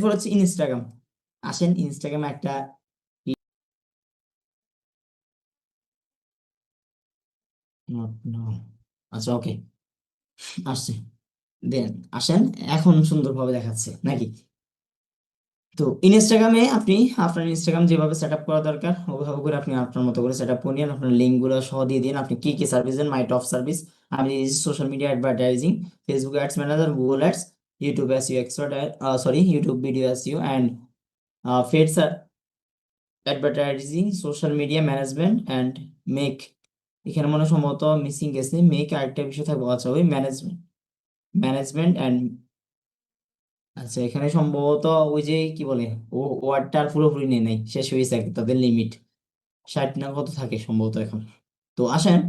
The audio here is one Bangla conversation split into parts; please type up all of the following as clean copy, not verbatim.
এরপর হচ্ছে ইনস্টাগ্রাম। আসেন ইনস্টাগ্রামে একটা আচ্ছা ওকে আসছে, দেন আসেন, এখন সুন্দরভাবে দেখাচ্ছে নাকি? তো ইনস্টাগ্রামে আপনি আপনার ইনস্টাগ্রাম যেভাবে সেট আপ করা দরকার ওভাবে করে আপনি আপনার মতো করে সেট আপ করে নিন, আপনার লিঙ্ক গুলো সহ দিয়ে দিন, আপনি কি কি সার্ভিস দেন, মাই টপ সার্ভিস আমি social media advertising, Facebook ads manager, Google ads, YouTube SEO expert, sorry YouTube video SEO and paid advertising, social media management and make. এখানে মনে হয় সম্ভবত মিসিং গেছে, মেক আরেকটা বিষয় থাকবে, আচ্ছা ওই ম্যানেজমেন্ট, ম্যানেজমেন্ট অ্যান্ড, আচ্ছা এখানে সম্ভবত ওই যে কি বলে ও ওয়ার্ডটা আর পুরোপুরি নেই নাই, শেষ হয়েছে আর কি, তাদের লিমিট 60 না কত থাকে সম্ভবত এখন। তো আসেন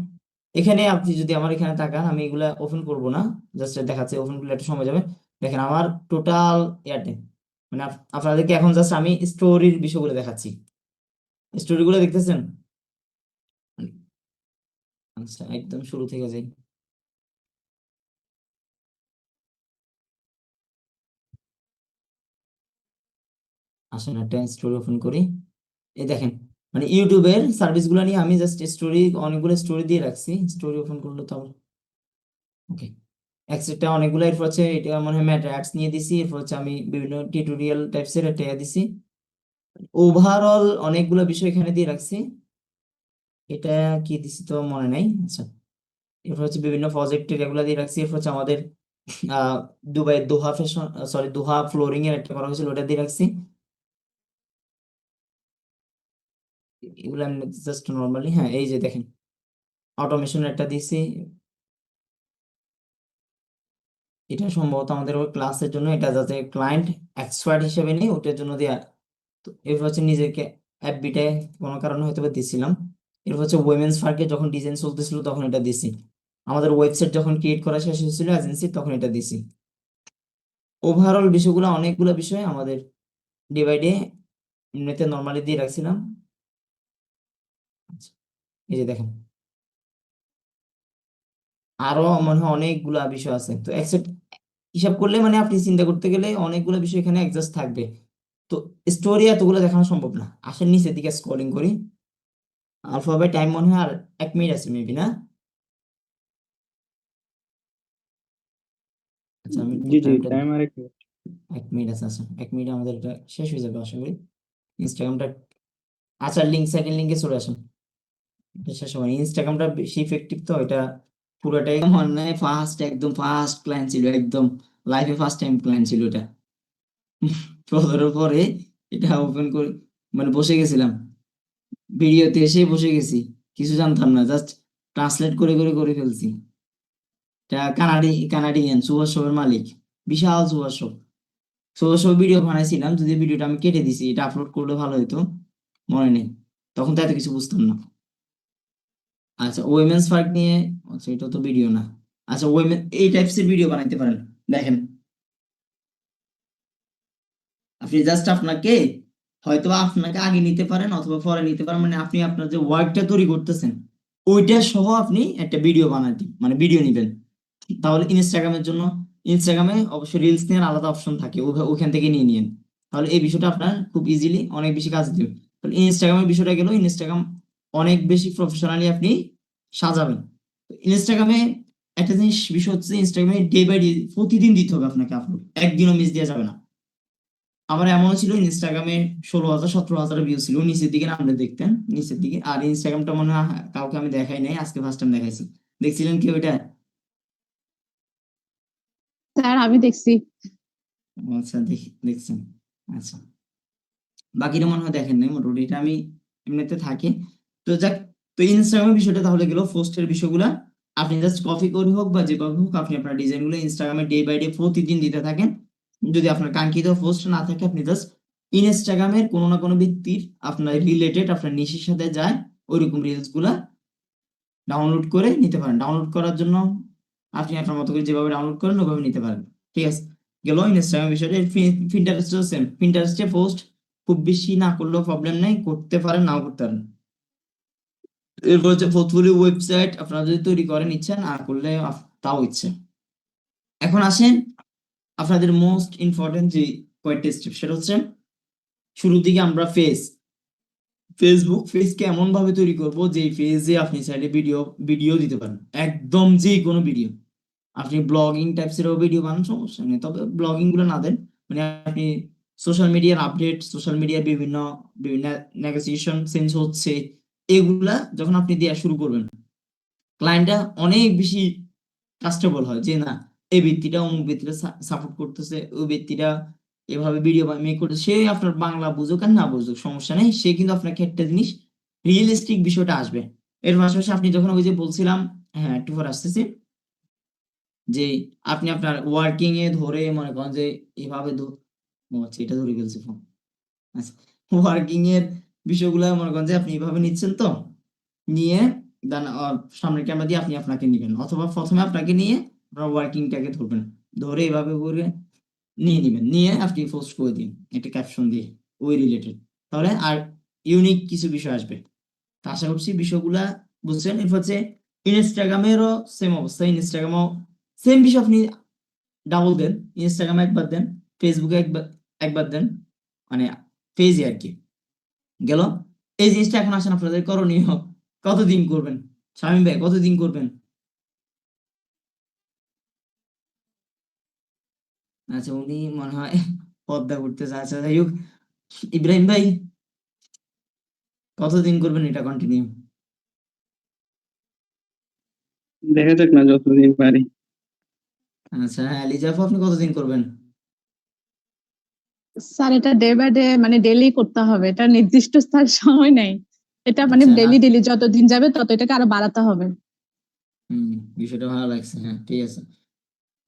এখানে আপনি যদি আমার এখানে তাকান, আমি এগুলা ওপেন করব না, জাস্ট দেখাচ্ছি, ওপেন করলে একটু সময় যাবে। দেখেন আমার টোটাল ইয়াতে, মানে আপনাদেরকে এখন জাস্ট আমি স্টোরির বিষয়গুলো দেখাচ্ছি, স্টোরিগুলো দেখতেছেন? আচ্ছা একদম শুরু থেকে যাই। আসেন একটা স্টোরি ওপেন করি, এই দেখেন মানে ইউটিউবের সার্ভিস গুলো নিয়ে আমি জাস্ট স্টোরি, অনেকগুলো স্টোরি দিয়ে রাখছি, স্টোরি ওপেন করলে তো ওকে এক্সট্রা অনেকগুলো, এরপর হচ্ছে এটা মনে হয় ম্যাট অ্যাডস নিয়ে দিছি, এরপর হচ্ছে আমি বিভিন্ন টিউটোরিয়াল টাইপসের একটা দিছি, ওভারঅল অনেকগুলো বিষয় এখানে দিয়ে রাখছি। এটা কি দিছি তো মনে নাই, আচ্ছা এরপর হচ্ছে বিভিন্ন প্রজেক্টের এগুলো দিয়ে রাখছি, এরপর হচ্ছে আমাদের দুবাই দোহা ফ্যাশন, সরি দোহা ফ্লোরিং এর একটা করা হয়েছিল ওটা দিয়ে রাখছি। এগুলো আমি জাস্ট নর্মালি, হ্যাঁ এই যে দেখেন অটোমেশন একটা দিছি, এটা সম্ভবত আমাদের ওই ক্লাসের জন্য, এটা যাতে ক্লায়েন্ট এক্সপার্ট হিসেবে নেই ওটার জন্য দেয়া। তো এরপর হচ্ছে নিজেকে অ্যাপবিটায় কোনো কারণে হয়তো বা দিছিলাম। এরপর হচ্ছে উইমেন্স পার্কে যখন ডিজাইন চলতেছিল তখন এটা দিছি, আমাদের ওয়েবসাইট যখন ক্রিয়েট করা শেষ হয়েছিল এজেন্সি তখন এটা দিছি। ওভারঅল বিষয়গুলো অনেকগুলো বিষয় আমাদের ডে বাই ডে এমনিতে নর্মালি দিয়ে রাখছিলাম। আচ্ছা, এই যে দেখেন আরো মনে হয় অনেকগুলা বিষয় আছে, তো একসেপ্ট হিসাব করলে মানে আপনি চিন্তা করতে গেলে অনেকগুলো বিষয় এখানে অ্যাডজাস্ট থাকবে। তো স্টোরি এতগুলো দেখানো সম্ভব না, আসেন নিচের দিকে স্ক্রলিং করি, আলফাবেট টাইম মনে হয় আর 1 মিনিট আছে মেবি না? আচ্ছা আমি একটু জি জি, টাইমটা, টাইম আর 1 মিনিট। 1 মিনিট আছে, আচ্ছা 1 মিনিট আমাদের এটা শেষ হয়ে যাবে আশা করি ইনস্টাগ্রামটা। আচ্ছা লিঙ্ক, সেকেন্ড লিঙ্কে চলে আসুন, এটা শেষ হবে ইনস্টাগ্রামটা বেশি ইফেক্টিভ তো এটা পুরোটাই মনে হয় ফার্স্ট, একদম ফার্স্ট ক্লায়েন্ট ছিল, একদম লাইফে ফার্স্ট টাইম ক্লায়েন্ট ছিল এটা। ফলোর পরে এটা ওপেন করে মানে বসে গেছিলাম, ভিডিওতে এসে বসে গেছি, কিছু জানতাম না, জাস্ট ট্রান্সলেট করে করে করে ফেলছি। এটা কানাডিয়ান সুভাষ শোর মালিক, বিশাল Subhash show. Subhash show video বানাইছিলাম, যদি ভিডিওটা আমি কেটে দিছি, এটা আপলোড করলে ভালো হতো, মনে নেই, তখন তো এত কিছু বুঝতাম না। আচ্ছা উইমেন্স পার্ক নিয়ে, আচ্ছা এটা তো ভিডিও না, আচ্ছা উইমেন এই টাইপস এর ভিডিও বানাইতে পারেন। দেখেন আপনি জাস্ট আপনাকে হয়তো আপনাকে আগে নিতে পারেন অথবা পরে নিতে পারেন, মানে আপনি আপনার যে ওয়ার্কটা তৈরি করতেছেন ওইটা সহ আপনি একটা ভিডিও বানাতে মানে ভিডিও নিবেন, তাহলে ইনস্টাগ্রামের জন্য, ইনস্টাগ্রামে অবশ্যই রিলস নেওয়ার আলাদা অপশন থাকে, ওখান থেকে নিয়ে নিন, তাহলে এই বিষয়টা আপনার খুব ইজিলি অনেক বেশি কাজ দিবে। তাহলে ইনস্টাগ্রামের বিষয়টা গেল, ইনস্টাগ্রাম অনেক বেশি প্রফেশনালি আপনি সাজাবেন। ইনস্টাগ্রামে একটা জিনিস বিষয় হচ্ছে ইনস্টাগ্রামে ডে বাই ডে প্রতিদিন দিতে হবে আপনাকে আপলোড, একদিনও মিস দেওয়া যাবে না। আমার এমনও ছিল ইনস্টাগ্রামে 16,000 17,000 ভিউ ছিল, নিচের দিকে নামলে দেখতেন, নিচের দিকে, আর ইনস্টাগ্রামটা মনে হয় কাউকে আমি দেখাই নাই, আজকে ফার্স্ট টাইম দেখাইছি। দেখছিলেন কি ওইটা? স্যার আমি দেখছি। আচ্ছা দেখছেন, আচ্ছা বাকিটা মনে হয় দেখেন নাই, মোটামুটি এটা আমি এমনিতে থাকি। তো যাক, তো ইনস্টাগ্রামের বিষয়টা তাহলে গেল, পোস্টের বিষয়গুলা আপনি জাস্ট কপি করে হোক বা যে কপি হোক আপনি আপনার ডিজাইনগুলো ইনস্টাগ্রামে ডে বাই ডে প্রতিদিন দিতে থাকেন। যদি আপনার কাঙ্ক্ষিত পোস্ট না থাকে আপনি জাস্ট ইনস্টাগ্রামের কোনো না কোনো ব্যক্তির আপনার রিলেটেড আপনার নিশের সাথে যায় ওইরকম রিলস গুলা ডাউনলোড করে নিতে পারেন। ডাউনলোড করার জন্য আপনি আপনার মতো করে যেভাবে ডাউনলোড করেন ওভাবে নিতে পারেন। ঠিক আছে, গেল ইনস্টাগ্রাম বিষয়টা। পিন্টারেস্টও সেম, পিন্টারেস্টে পোস্ট খুব বেশি না করলেও প্রবলেম নেই, করতে পারেন নাও করতে পারেন। এরপর হচ্ছে পোর্টফোলিও ওয়েবসাইট আপনারা যদি তৈরি করেন ইচ্ছা, না করলে তাও ইচ্ছে। এখন আসেন আপনাদের মোস্ট ইম্পর্টেন্ট যে কয়েকটা স্টেপ, সেটা হচ্ছে শুরুর দিকে আমরা ফেসকে এমন ভাবে তৈরি করব যে ফেজে আপনি চাইলে ভিডিও দিতে পারেন, একদম যে কোনো ভিডিও। আপনি ব্লগিং টাইপসেরও ভিডিও বানান, সমস্যা নেই, তবে ব্লগিং গুলো না দেন। মানে আপনি সোশ্যাল মিডিয়ার আপডেট, সোশ্যাল মিডিয়ার বিভিন্ন বিভিন্ন নেগোসিয়েশন চেঞ্জ হচ্ছে, এগুলা যখন আপনি দেওয়া শুরু করবেন, ক্লায়েন্টটা অনেক বেশি ট্রাস্টেবল হয় যে না, এই ব্যক্তিটা অমুক ব্যক্তিটা সাপোর্ট করতেছে, ওই ব্যক্তিটা এভাবে ভিডিও মেক করতেছে, সে আপনার বাংলা বুঝুক আর না বুঝুক সমস্যা নেই, সে কিন্তু আপনাকে একটা জিনিস রিয়েলিস্টিক বিষয়টা আসবে। এর পাশাপাশি আপনি যখন ওই যে বলছিলাম, হ্যাঁ একটু পর আসতেছি, যে আপনি আপনার ওয়ার্কিং এ ধরে মনে করেন যে এভাবে ও আচ্ছা এটা ধরে ফেলছে ফোন। আচ্ছা, ওয়ার্কিং এর বিষয়গুলো মনে করেন যে আপনি এভাবে নিচ্ছেন, তো নিয়ে দেন সামনের ক্যামেরা দিয়ে আপনি আপনাকে নিবেন, অথবা প্রথমে আপনাকে নিয়ে আপনার ওয়ার্কিংটাকে ধরবেন, ধরে এভাবে করে নিয়ে নিবেন, নিয়ে আপনি পোস্ট করে দিন একটা ক্যাপশন দিয়ে ওই রিলেটেড, তাহলে আর ইউনিক কিছু বিষয় আসবে। তা আশা করছি বিষয়গুলা বুঝছেন। এরপর হচ্ছে ইনস্টাগ্রামেরও সেম অবস্থা, ইনস্টাগ্রামও সেম বিষয়, আপনি ডাবল দেন, ইনস্টাগ্রামে একবার দেন, ফেসবুকে একবার দেন, মানে পেজে আর কি গেল। এই জিনিসটা এখন আসেন আপনাদের করণীয় কতদিন করবেন, শামীম ভাই কতদিন করবেন? আচ্ছা উনি মনে হয় পদ্মা করতেছে, আচ্ছা যাই হোক, ইব্রাহিম ভাই কতদিন করবেন এটা কন্টিনিউ? দেখা যাক না যতদিন পারি। আচ্ছা হ্যাঁ, লিজাফ আপনি কতদিন করবেন? স্যার এটা ডে বাই ডে মানে ডেইলি করতে হবে, এটা নির্দিষ্ট স্যার সময় নেই, এটা মানে আচ্ছা না, ডেইলি ডেইলি যতদিন যাবে তত এটাকে আরো বাড়াতে হবে। হম, বিষয়টা ভালো লাগছে, হ্যাঁ ঠিক আছে।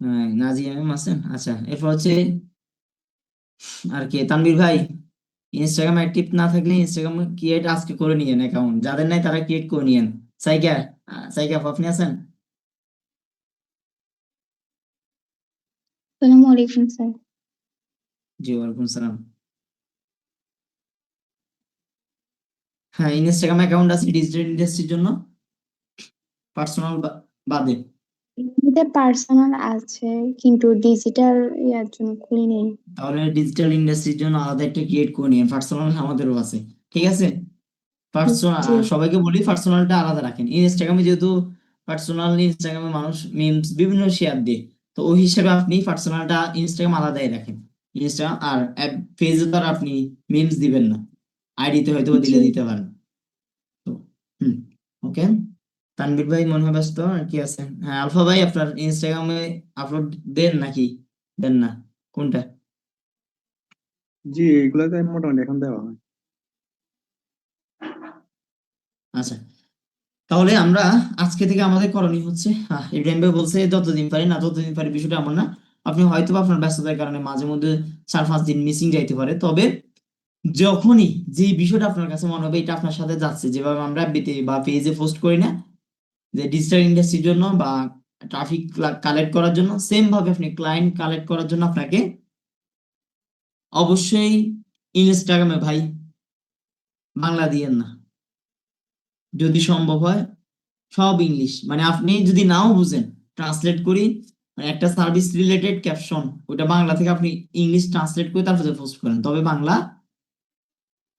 হ্যাঁ নাজিয়া ম্যাম আছেন, আচ্ছা এরপর হচ্ছে আর কি তানভীর ভাই, ইনস্টাগ্রাম অ্যাক্টিভ না থাকলে ইনস্টাগ্রাম ক্রিয়েট আজকে করে নিয়েন অ্যাকাউন্ট, যাদের নাই তারা ক্রিয়েট করে নিয়েন। সাইকা, সাইকা আপনি আছেন? আসসালামু আলাইকুম স্যার। জি ওয়ালাইকুম সালাম। হ্যাঁ ইনস্টাগ্রাম অ্যাকাউন্ট আছে ডিজিটাল ইন্ডাস্ট্রির জন্য, পার্সোনাল বাদে। এমনিতে পার্সোনাল আছে কিন্তু ডিজিটাল ইয়ার জন্য খুলি নেই। তাহলে ডিজিটাল ইন্ডাস্ট্রির জন্য আলাদা একটা ক্রিয়েট করে নিন, পার্সোনাল আমাদেরও আছে, ঠিক আছে। পার্সোনাল জি সবাইকে বলি পার্সোনালটা আলাদা রাখেন। ইনস্টাগ্রামে যেহেতু পার্সোনাল, ইনস্টাগ্রামে মানুষ মিমস বিভিন্ন শেয়ার দেয়, তো ওই হিসেবে আপনি পার্সোনালটা ইনস্টাগ্রাম আলাদাই রাখেন। ইনস্টাগ্রাম আর ফেসে তো আর আপনি মিমস দিবেন না, আইডিতে হয়তো জি দিলে দিতে পারেন। তো হুম, ওকে। তানভীর ভাই মনে হয় ব্যস্ত, আর কি আছে? হ্যাঁ আলফা ভাই আপনার ইনস্টাগ্রামে আপলোড দেন নাকি দেন না, কোনটা? জি, এগুলাতে মোটামুটি এখন দেওয়া হয়। আচ্ছা, তাহলে আমরা আজকে থেকে আমাদের করণীয় হচ্ছে, ইব্রাহিম ভাই বলছে যতদিন পারি, না যতদিন পারি বিষয়টা এমন না, আপনি হয়তো বা আপনার ব্যস্ততার কারণে মাঝে মধ্যে 4-5 দিন মিসিং যাইতে পারে, তবে যখনই যে বিষয়টা আপনার কাছে মনে হবে এটা আপনার সাথে যাচ্ছে, যেভাবে আমরা বিতে বা পেজে পোস্ট করি না যে ডিজিটাল ইন্ডাস্ট্রির জন্য বা ট্রাফিক কালেক্ট করার জন্য, সেম ভাবে আপনি ক্লায়েন্ট কালেক্ট করার জন্য আপনাকে অবশ্যই ইনস্টাগ্রামে ভাই বাংলা দিয়েন না, যদি সম্ভব হয় সব ইংলিশ, মানে আপনি যদি নাও বুঝেন ট্রান্সলেট করি, মানে একটা সার্ভিস রিলেটেড ক্যাপশন ওটা বাংলা থেকে আপনি ইংলিশ ট্রান্সলেট করে তারপরে পোস্ট করেন, তবে বাংলা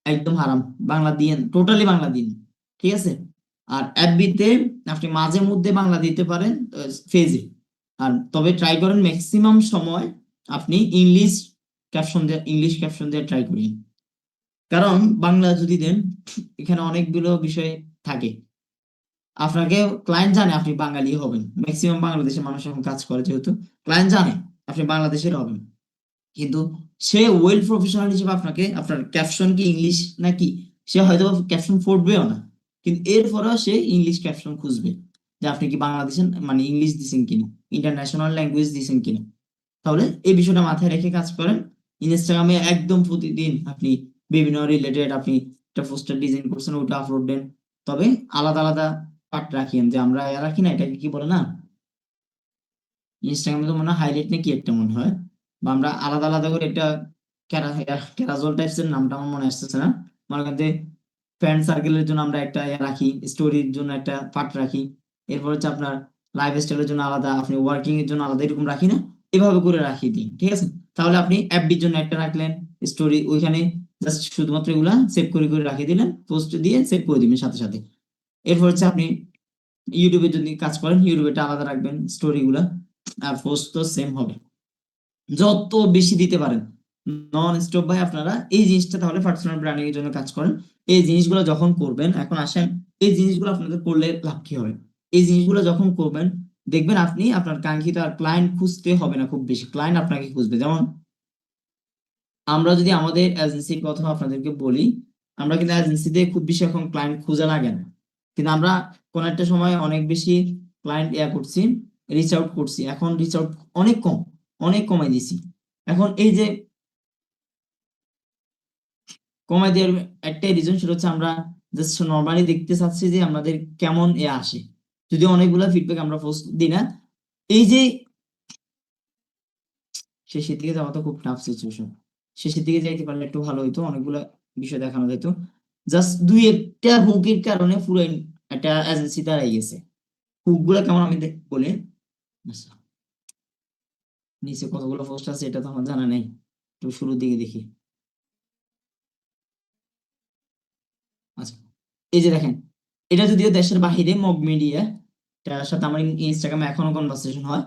একদম হারাম, বাংলা দিয়েন, টোটালি বাংলা দিন, ঠিক আছে। আর এফবিতে আপনি মাঝে মধ্যে বাংলা দিতে পারেন ফেজে, আর তবে ট্রাই করেন ম্যাক্সিমাম সময় আপনি ইংলিশ ক্যাপশন দিয়ে ট্রাই করেন, কারণ বাংলা যদি দেন এখানে অনেকগুলো বিষয় থাকে। আপনাকে ক্লায়েন্ট জানে আপনি বাঙালি হবেন, ম্যাক্সিমাম বাংলাদেশের মানুষ এখন কাজ করে, যেহেতু ক্লায়েন্ট জানে আপনি বাংলাদেশের হবেন, কিন্তু সে ওয়েল প্রফেশনাল হিসেবে আপনাকে আপনার ক্যাপশন কি ইংলিশ নাকি, সে হয়তো ক্যাপশন পড়বেও না, কিন্তু এরপরেও সে ইংলিশ ক্যাপশন খুঁজবে যে আপনি কি বাংলাদেশের মানে ইংলিশ দিচ্ছেন কিনা, ইন্টারন্যাশনাল ল্যাঙ্গুয়েজ দিচ্ছেন কিনা। তাহলে এই বিষয়টা মাথায় রেখে কাজ করেন। ইনস্টাগ্রামে একদম প্রতিদিন আপনি বিভিন্ন রিলেটেড আপনি একটা পোস্টার ডিজাইন করছেন ওটা আপলোড দেন, তবে আলাদা আলাদা পার্ট রাখিয়েন, যে আমরা রাখি না, এটাকে কি বলে না, ইনস্টাগ্রামে তো মনে হয় হাইলাইট নাকি একটা মনে হয়, বা আমরা আলাদা আলাদা করে একটা ক্যারাজল টাইপসের, নামটা আমার মনে আসতেছে না, মনে করেন যে ফ্রেন্ড সার্কেলের জন্য আমরা একটা রাখি, স্টোরির জন্য একটা পার্ট রাখি, এরপর হচ্ছে আপনার লাইফ স্টাইলের জন্য আলাদা, আপনি ওয়ার্কিং এর জন্য আলাদা, এরকম রাখি না, এভাবে করে রাখি দিই, ঠিক আছে। তাহলে আপনি এফবির জন্য একটা রাখলেন স্টোরি, ওইখানে জাস্ট শুধুমাত্র এগুলা সেভ করে করে রাখিয়ে দিলেন, পোস্ট দিয়ে সেভ করে দিবেন সাথে সাথে। এরপর হচ্ছে আপনি ইউটিউবে যদি কাজ করেন ইউটিউবেটা আলাদা রাখবেন স্টোরি গুলা, আর পোস্ট তো সেম হবে। যত বেশি দিতে পারেন নন স্টপ ভাই আপনারা এই জিনিসটা, তাহলে পার্সোনাল ব্র্যান্ডিং এর জন্য কাজ করেন। এই জিনিসগুলো যখন করবেন, এখন আসেন এই জিনিসগুলো আপনাদের করলে লাভ কি হবে। এই জিনিসগুলো যখন করবেন দেখবেন আপনি আপনার কাঙ্ক্ষিত আর ক্লায়েন্ট খুঁজতে হবে না, খুব বেশি ক্লায়েন্ট আপনাকে খুঁজবে। যেমন আমরা যদি আমাদের এজেন্সির কথা আপনাদেরকে বলি, আমরা কিন্তু এজেন্সিতে খুব বেশি এখন ক্লায়েন্ট খোঁজা লাগে না, কিন্তু আমরা কোন একটা সময় অনেক বেশি ক্লায়েন্ট করছি, রিচ আউট করছি। এখন রিচ আউট অনেক কম, অনেক কমাই দিছি। এখন এই যে কমাই দেওয়ার একটাই রিজন, সেটা হচ্ছে আমরা জাস্ট নর্মালি দেখতে চাচ্ছি যে আমাদের কেমন আসে। যদি অনেকগুলা ফিডব্যাক আমরা পোস্ট দিই না, এই যে শেষের দিকে যাওয়া তো খুব টাফ সিচুয়েশন, শেষের দিকে যাইতে পারলে একটু ভালো হইতো, অনেকগুলা বিষয় দেখানো যেত। জাস্ট দুই একটা হুকের কারণে পুরো একটা এজেন্সি দাঁড়াই গেছে। হুক গুলা কেমন আমি বলি, আচ্ছা, নিচে কতগুলো পোস্ট আছে এটা তো আমার জানা নেই, একটু শুরুর দিকে দেখি। আচ্ছা, এই যে দেখেন, এটা যদিও দেশের বাহিরে মগ মিডিয়া, এটার সাথে আমার ইনস্টাগ্রামে এখনো কনভারসেশন হয়,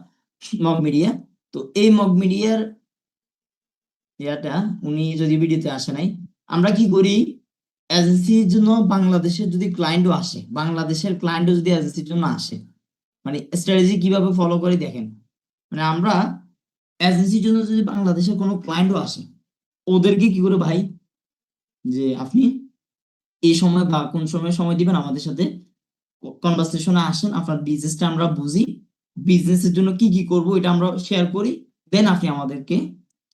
মগ মিডিয়া। তো এই মগ মিডিয়ার ইয়াটা উনি যদি ভিডিওতে আসে নাই, আমরা কি করি এজেন্সির জন্য বাংলাদেশের যদি ক্লায়েন্টও আসে, বাংলাদেশের ক্লায়েন্টও যদি এজেন্সির জন্য আসে, মানে স্ট্র্যাটেজি কিভাবে ফলো করে দেখেন। মানে আমরা এজেন্সির জন্য যদি বাংলাদেশের কোনো ক্লায়েন্টও আসে, ওদেরকে কি করে ভাই, যে আপনি এই সময় বা কোন সময় সময় দিবেন আমাদের সাথে কনভারসেশনে আসেন, আপনার বিজনেসটা আমরা বুঝি, বিজনেসের জন্য কি কি করব এটা আমরা শেয়ার করি, দেন আপনি আমাদেরকে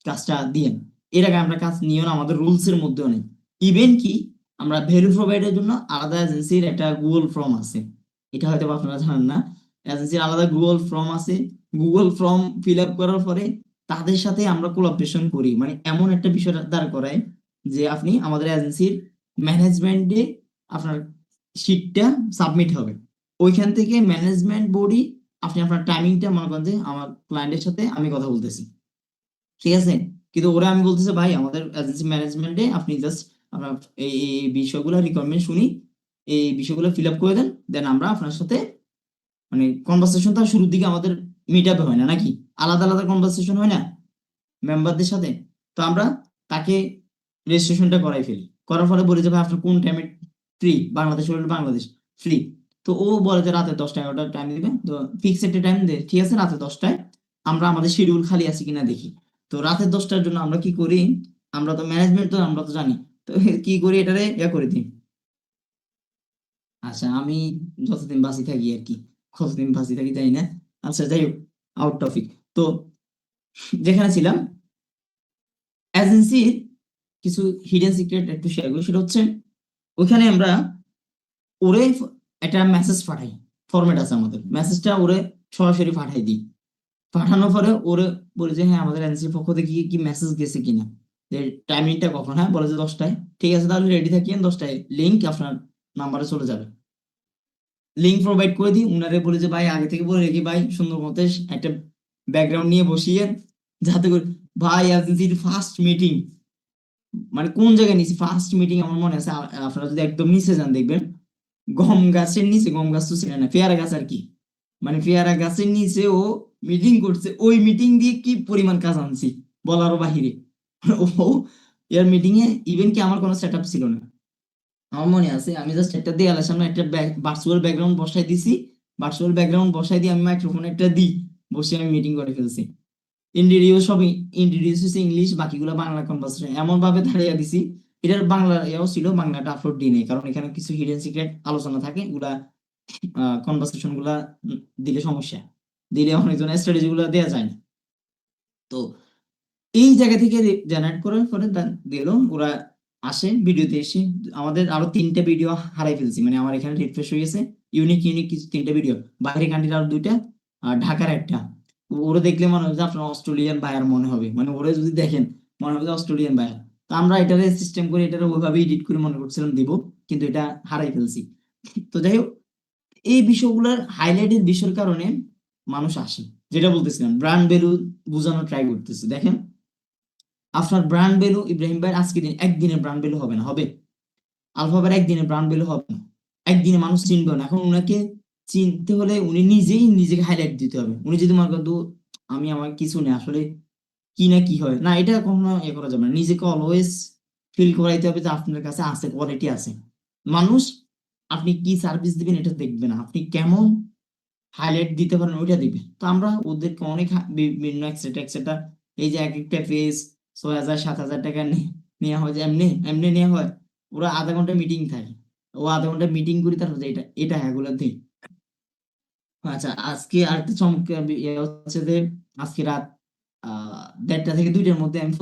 কাজটা দিয়েন। এর আগে আমরা কাজ নিও না, আমাদের রুলস এর মধ্যেও নেই। ইভেন কি আমরা ভ্যালু প্রোভাইডের জন্য আলাদা এজেন্সির একটা গুগল ফর্ম আছে, এটা হয়তো আপনারা জানেন না, এজেন্সির আলাদা গুগল ফর্ম আছে। গুগল ফর্ম ফিল আপ করার পরে তাদের সাথে আমরা কোলাবরেশন করি, মানে এমন একটা বিষয় দাঁড় করায় যে আপনি আমাদের এজেন্সির ম্যানেজমেন্টে আপনার শিটটা সাবমিট হবে, ওইখান থেকে ম্যানেজমেন্ট বডি আপনি আপনার টাইমিংটা মনে করেন যে আমার ক্লায়েন্টের সাথে আমি কথা বলতেছি, ঠিক আছে, কিন্তু ওরা আমি বলতেছে ভাই আমাদের এজেন্সি ম্যানেজমেন্টে আপনি জাস্ট আপনার এই এই বিষয়গুলো রিকোয়ারমেন্ট শুনি, এই বিষয়গুলো ফিল আপ করে দেন, দেন আমরা আপনার সাথে মানে কনভারসেশনটা শুরুর দিকে আমাদের মিট আপ হয় না নাকি, আলাদা আলাদা কনভারসেশন হয় না মেম্বারদের সাথে। তো আমরা তাকে রেজিস্ট্রেশনটা করাই ফেলি, করার ফলে বলি যে ভাই আপনার কোন টাইমে ফ্রি, বাংলাদেশ হলে বাংলাদেশ ফ্রি। তো ও বলে যে রাতে 10টা 11টা টাইম দিবে, তো ফিক্স একটা টাইম দে, ঠিক আছে রাতে 10টায় আমরা আমাদের শিডিউল খালি আছে কিনা দেখি। তো রাতে 10টার জন্য আমরা কি করি, আমরা তো ম্যানেজমেন্ট তো আমরা তো জানি, তো কি করি এটারে করে দিই। আচ্ছা আমি যতদিন বাঁচি থাকি আর কি, কতদিন বাঁচি থাকি জানি না। আচ্ছা যাই হোক, আউট টপিক। তো যেখানে ছিলাম, এজেন্সির কিছু হিডেন সিক্রেট একটু শেয়ার করি, সেটা হচ্ছে ওইখানে আমরা ওরে একটা মেসেজ পাঠাই, ফরম্যাট আছে আমাদের, মেসেজটা ওরে সরাসরি পাঠাই দিই, পাঠানোর পরে ওরে বলে যে হ্যাঁ আমাদের এজেন্সির পক্ষ থেকে কি মেসেজ গেছে কিনা, যে টাইমিংটা কখন, হ্যাঁ বলে যে 10টায়, ঠিক আছে তাহলে রেডি থাকিয়েন 10টায় লিঙ্ক আপনার নাম্বারে চলে যাবে। লিঙ্ক প্রোভাইড করে দিই, উনারে বলে যে ভাই আগে থেকে বলে রেখি ভাই সুন্দর মতো একটা ব্যাকগ্রাউন্ড নিয়ে বসিয়ে, যাতে করে ভাই এজেন্সির ফার্স্ট মিটিং, মানে কোন জায়গায় নিয়েছি ফার্স্ট মিটিং আমার মনে আছে, আপনারা যদি একদম নিচে যান দেখবেন গম গাছের নিচে, গম গাছ তো ছিল না, পেয়ারা গাছ আর কি, মানে পেয়ারা গাছের নিচে ও মিটিং করছে, ওই মিটিং দিয়ে কি পরিমাণ কাজ আনছি বলারও বাহিরে। ও এর মিটিং এ ইভেন কি আমার কোনো সেট আপ ছিল না, আমার মনে আছে আমি জাস্ট একটা দেয়ালের সামনে একটা ভার্চুয়াল ব্যাকগ্রাউন্ড বসাই দিছি, ভার্চুয়াল ব্যাকগ্রাউন্ড বসাই দিয়ে আমি মাইক্রোফোন একটা দিই, বসে আমি মিটিং করে ফেলছি। ইন্ট্রোডিউস সব ইন্ট্রোডিউস হচ্ছে ইংলিশ, বাকিগুলো বাংলা কনভার্সেশন এমন ভাবে দাঁড়িয়ে দিছি, এটার বাংলা ইয়েও ছিল, বাংলাটা আপলোড দিই নাই, কারণ এখানে কিছু হিডেন সিক্রেট আলোচনা থাকে, এগুলা কনভার্সেশন গুলা দিলে সমস্যা, দিলে অনেকজন স্ট্র্যাটেজি গুলো দেওয়া যায় না। তো এই জায়গা থেকে জেনারেট করার পরে দিল, ওরা আসে ভিডিওতে এসে, আমাদের আরো 3টে ভিডিও হারাই ফেলছি, মানে আমার এখানে রিফ্রেশ হয়ে গেছে, ইউনিক ইউনিক কিছু 3টে ভিডিও, বাইরের কান্ট্রির আরো 2টা, আর ঢাকার একটা। ওরা দেখলে মনে হবে যে আপনার অস্ট্রেলিয়ান বায়ার মনে হবে, মানে ওরা যদি দেখেন মনে হবে যে অস্ট্রেলিয়ান বায়ার। তো আমরা এটারে সিস্টেম করে এটারে ওইভাবে এডিট করে মনে করছিলাম দিব, কিন্তু এটা হারাই ফেলছি। তো যাই হোক, এই বিষয়গুলোর হাইলাইটের বিষয়ের কারণে মানুষ আসে, যেটা বলতেছিলাম ব্র্যান্ড ভ্যালু বোঝানো ট্রাই করতেছি। দেখেন আপনার ব্র্যান্ড ভ্যালু ইব্রাহিম ভাই আজকে দিন একদিনের ব্র্যান্ড ভ্যালু হবে না, হবে আলফা ভাইয়ের একদিনের ব্র্যান্ড ভ্যালু হবে না, একদিনে মানুষ চিনবে না। এখন উনাকে চিনতে হলে উনি নিজেই নিজেকে হাইলাইট দিতে হবে। উনি যদি মনে করেন আমি আমার কিছু নেই আসলে, কি না কি হয় না, এটা কখনো এ করা যাবে না। নিজেকে অলওয়েজ ফিল করাইতে হবে যে আপনার কাছে আছে, কোয়ালিটি আছে। মানুষ আপনি কি সার্ভিস দিবেন এটা দেখবে না, আপনি কেমন হাইলাইট দিতে পারেন ওইটা দিবে। তো আমরা ওদেরকে অনেক বিভিন্ন এক্সেট্রা এক্সেট্রা, এই যে এক একটা পেজ 6,000 7,000 টাকা নেওয়া হয়, যে এমনি এমনি নেওয়া হয়। ওরা আধা ঘন্টা মিটিং থাকে, ও আধা ঘন্টা মিটিং করি, তারপর এটা এটা এগুলো দিই। আচ্ছা, আজকে আরেকটা চমৎকার হচ্ছে যে আজকে রাত 1:30 থেকে 2টার মধ্যে আমি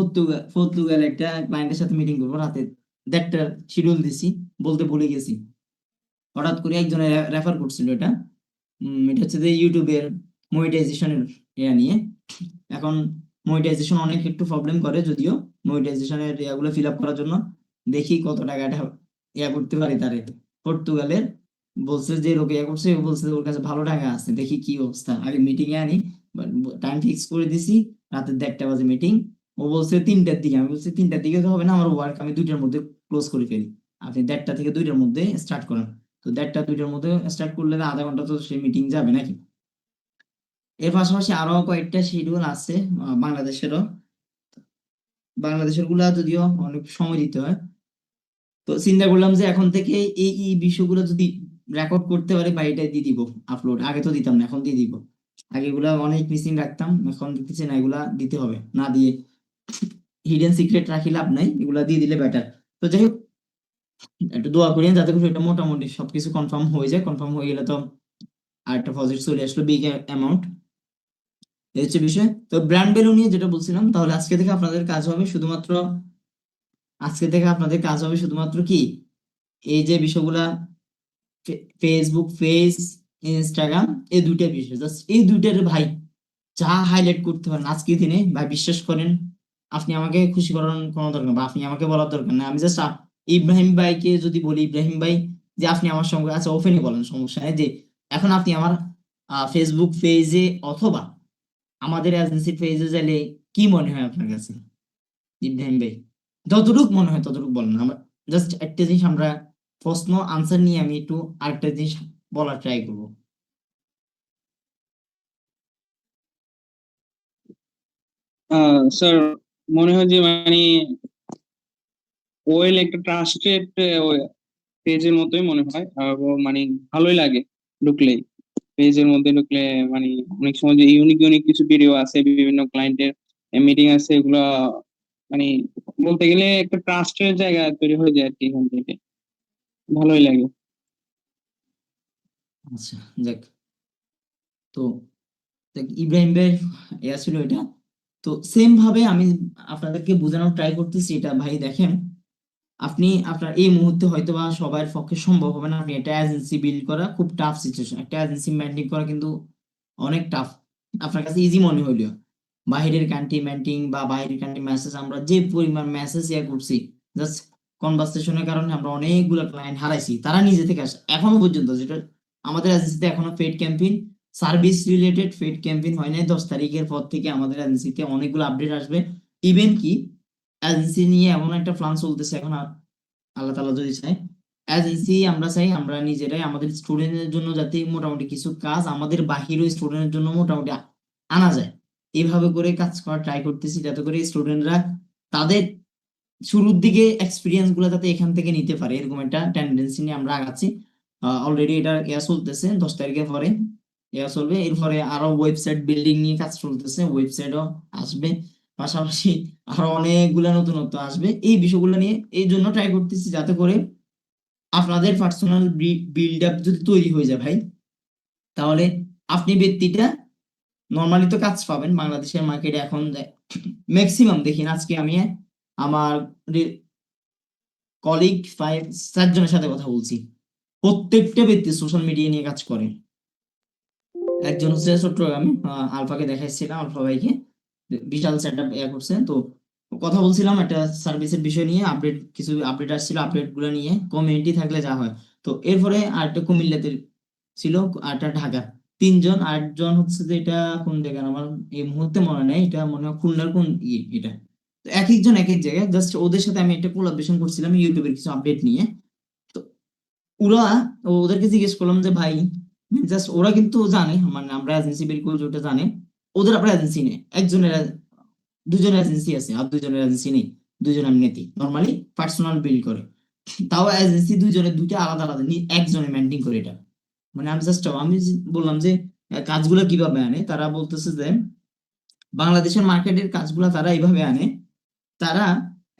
পর্তুগাল একটা ক্লায়েন্টের সাথে মিটিং করবো রাতে 1:30টার শিডিউল দিছি, বলতে ভুলে গেছি। হঠাৎ করে একজনের রেফার করছিল এটা। এটা হচ্ছে যে ইউটিউবের মনিটাইজেশনের নিয়ে। এখন মনিটাইজেশন অনেক একটু প্রবলেম করে, যদিও মনিটাইজেশনের ইয়াগুলো ফিল আপ করার জন্য দেখি কত টাকাটা করতে পারি তারে। পর্তুগালের বলছে যে লোক করছে, বলছে ওর কাছে ভালো টাকা আছে, দেখি কি অবস্থা, আগে মিটিং এ আনি। টাইম ফিক্স করে দিছি, রাতে 1:30 বাজে মিটিং। ও বলছে 3টার দিকে, আমি বলছি 3টার দিকে তো হবে না, আমার ওয়ার্ক আমি 2টার মধ্যে ক্লোজ করে ফেলি, আপনি 1:30 থেকে 2টার মধ্যে স্টার্ট করেন। তো 1:30 2টার মধ্যে স্টার্ট করলে আধা ঘন্টা তো সেই মিটিং যাবে নাকি। এর পাশাপাশি আরো কয়েকটা শিডিউল আছে বাংলাদেশেরও। বাংলাদেশের গুলা যদিও অনেক সময় দিতে হয়, তো চিন্তা করলাম যে এখন থেকে এই এই বিষয়গুলো যদি রেকর্ড করতে পারি বা এটা দিয়ে দিব আপলোড। আগে তো দিতাম না, এখন দিয়ে দিব। আগে এগুলা অনেক মিসিং রাখতাম, এখন দেখতেছি না, এগুলা দিতে হবে। না দিয়ে হিডেন সিক্রেট রাখি লাভ নাই, এগুলা দিয়ে দিলে বেটার। তো যাই হোক, একটু দোয়া করি যাতে করে এটা মোটামুটি সবকিছু কনফার্ম হয়ে যায়। কনফার্ম হয়ে গেলে তো আরেকটা প্রজেক্ট চলে আসলো, বিগ অ্যামাউন্ট। এই হচ্ছে বিষয়। তো ব্র্যান্ড ভ্যালু নিয়ে যেটা বলছিলাম, তাহলে আজকে থেকে আপনাদের কাজ হবে শুধুমাত্র, কি এই যে বিষয়গুলা, ফেসবুক পেজ, ইনস্টাগ্রাম, এই দুইটা বিষয়, জাস্ট এই দুইটার ভাই যা হাইলাইট করতে পারেন আজকে দিনে ভাই, বিশ্বাস করেন আপনি আমাকে খুশি করার কোনো দরকার, বা আপনি আমাকে বলার দরকার না। আমি জাস্ট ইব্রাহিম ভাইকে যদি বলি, ইব্রাহিম ভাই যে আপনি আমার সঙ্গে, আচ্ছা ওপেনই বলেন, সমস্যা নেই, যে এখন আপনি আমার ফেসবুক পেজে অথবা আমাদের এজেন্সির পেজে গেলে কি মনে হয় আপনার কাছে ইব্রাহিম ভাই? যতটুক মনে হয় ততটুক বলেন। আমরা জাস্ট একটা জিনিস, আমরা প্রশ্ন আনসার নিয়ে আমি একটু আরেকটা জিনিস বলার ট্রাই করবো। স্যার, মনে হয় যে মানে ওয়েল একটা ট্রাস্টেড পেজের মতোই মনে হয়। আর মানে ভালোই লাগে ঢুকলেই, পেজের মধ্যে ঢুকলে মানে অনেক সময় যে ইউনিক ইউনিক কিছু ভিডিও আছে, বিভিন্ন ক্লায়েন্টের মিটিং আছে, এগুলা মানে বলতে গেলে একটা ট্রাস্টের জায়গা তৈরি হয়ে যায় আর কি এখান থেকে, ভালোই লাগে। আচ্ছা, যাক। তো দেখ, ইব্রাহিম ভাইয়ের ইয়া ছিল এটা। তো সেম ভাবে আমি আপনাদেরকে বোঝানোর ট্রাই করতেছি। এটা ভাই দেখেন, আপনি আপনার এই মুহূর্তে হয়তো বা সবার পক্ষে সম্ভব হবে না, আপনি একটা এজেন্সি বিল্ড করা খুব টাফ সিচুয়েশন, একটা এজেন্সি মেনটেন করা কিন্তু অনেক টাফ। আপনার কাছে ইজি মনে হইলেও বাহিরের কান্ট্রি মেনটেন বা বাহিরের কান্ট্রি মেসেজ, আমরা যে পরিমাণ মেসেজ ইয়া করছি জাস্ট কনভারসেশনের কারণে আমরা অনেকগুলো ক্লায়েন্ট হারাইছি, তারা নিজে থেকে আসে এখনো পর্যন্ত। যেটা আমাদের এজেন্সিতে এখনো paid campaign, service related paid campaign হয় নাই। 10 তারিখের পর থেকে আমাদের এজেন্সিতে অনেকগুলো আপডেট আসবে। ইভেন কি এজেন্সি নিয়ে এমন একটা প্ল্যান চলতেছে এখন, আল্লাহ তাআলা যদি চায়, এজেন্সি আমরা চাই আমরা নিজেরাই আমাদের স্টুডেন্টের জন্য যাতে মোটামুটি কিছু কাজ আমাদের বাহিরের স্টুডেন্টের জন্য মোটামুটি আনা যায়, এইভাবে করে কাজ করা ট্রাই করতেছি, যাতে করে স্টুডেন্টরা তাদের শুরুর দিকে এক্সপিরিয়েন্স গুলো যাতে এখান থেকে নিতে পারে, এরকম একটা টেন্ডেন্সি নিয়ে আমরা আগাচ্ছি। অলরেডি এটা ইয়া চলতেছে, 10 তারিখের পরে ইয়া চলবে। এরপরে আরো ওয়েবসাইট বিল্ডিং নিয়ে কাজ চলতেছে, ওয়েবসাইটও আসবে। পাশাপাশি আরো অনেকগুলো নতুনত্ব আসবে এই বিষয়গুলো নিয়ে। এই জন্য ট্রাই করতেছি যাতে করে আপনাদের পার্সোনাল বিল্ড আপ যদি তৈরি হয়ে যায় ভাই, তাহলে আপনি ব্যক্তিটা নর্মালি তো কাজ পাবেন। বাংলাদেশের মার্কেটে এখন ম্যাক্সিমাম দেখি আজকে আমি আমার কলিগ 5-7 জনের সাথে কথা বলছি, প্রত্যেকটা ব্যক্তি সোশ্যাল মিডিয়া নিয়ে কাজ করে। একজন হচ্ছে চট্টগ্রামে, আলফাকে দেখাইছিলাম, আলফা ভাইকে, বিশাল সেট আপ করছে। তো কথা বলছিলাম একটা সার্ভিসের বিষয় নিয়ে, কিছু আপডেট আসছিল, আপডেট গুলো নিয়ে কমিউনিটি থাকলে যা হয়। তো এরপরে আরেকটা কুমিল্লাতে ছিল, আরেকটা ঢাকা, 3 জন। আরেকজন হচ্ছে যে এটা কোন জায়গার আমার এই মুহূর্তে মনে নেই, এটা মনে হয় খুলনার কোন এটা। তো এক একজন এক এক জায়গায়, জাস্ট ওদের সাথে আমি একটা কোলাবরেশন করছিলাম ইউটিউবের কিছু আপডেট নিয়ে। তো ওরা ওদেরকে জিজ্ঞেস করলাম যে ভাই, জাস্ট ওরা কিন্তু জানে মানে আমরা এজেন্সি বিল করি ওটা জানে, ওদের আপনার এজেন্সি নেই, দুজনের এজেন্সি আছে আর দুজনের এজেন্সি নেই, দুজন এমনিতেই নর্মালি পার্সোনাল বিল করে, তাও এজেন্সি দুজনের দুইটা আলাদা আলাদা একজনে মেনটেন করে এটা। মানে আমি বললাম যে কাজগুলো কিভাবে আনে, তারা বলতেছে যে বাংলাদেশের মার্কেটের কাজগুলো তারা এইভাবে আনে, তারা